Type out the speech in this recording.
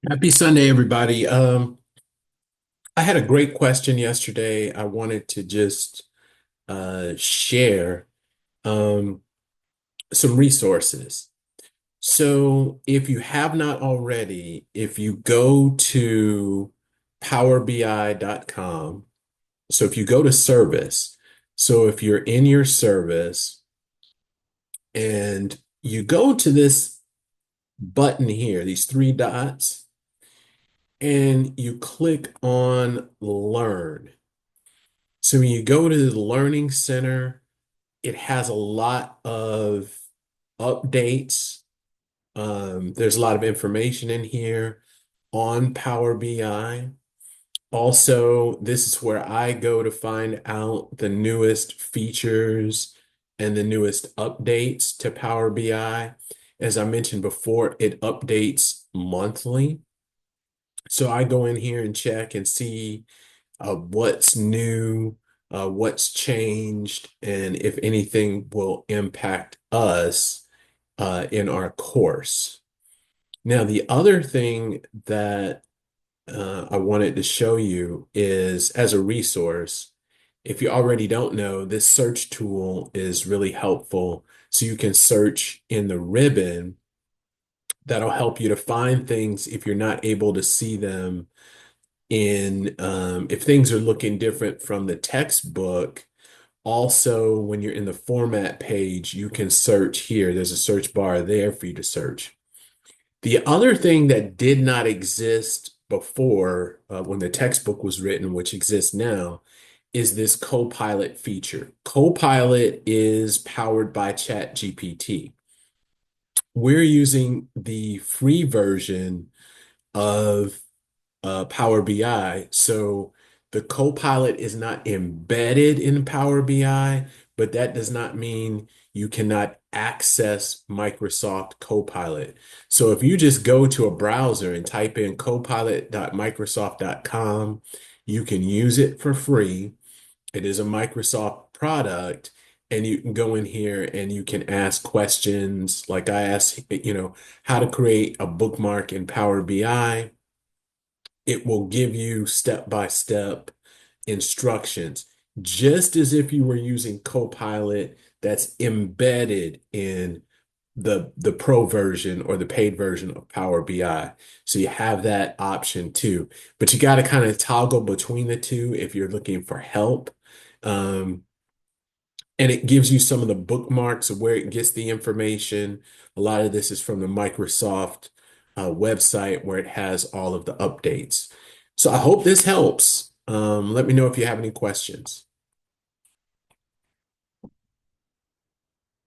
Happy Sunday, everybody. I had a great question yesterday. I wanted to just share um, some resources. So, if you have not already, if you go to powerbi.com, so if you go to service, so if you're in your service and you go to this button here, these three dots, and you click on Learn. So when you go to the Learning Center, it has a lot of updates. There's a lot of information in here on Power BI. Also, this is where I go to find out the newest features and the newest updates to Power BI. As I mentioned before, it updates monthly. So I go in here and check and see what's new, what's changed, and if anything will impact us in our course. Now, the other thing that I wanted to show you is as a resource, if you already don't know, this search tool is really helpful. So you can search in the ribbon that'll help you to find things if you're not able to see them in if things are looking different from the textbook. Also, when you're in the format page, you can search here. There's a search bar there for you to search. The other thing that did not exist before when the textbook was written, which exists now, is this Copilot feature. Copilot is powered by ChatGPT. We're using the free version of Power BI. So the Copilot is not embedded in Power BI, but that does not mean you cannot access Microsoft Copilot. So if you just go to a browser and type in copilot.microsoft.com, you can use it for free. It is a Microsoft product. And you can go in here and you can ask questions like I asked, how to create a bookmark in Power BI. It will give you step-by-step instructions, just as if you were using Copilot that's embedded in the pro version or the paid version of Power BI. So you have that option too. But you got to kind of toggle between the two if you're looking for help. Um, and it gives you some of the bookmarks of where it gets the information. A lot of this is from the Microsoft website where it has all of the updates. So I hope this helps. Let me know if you have any questions.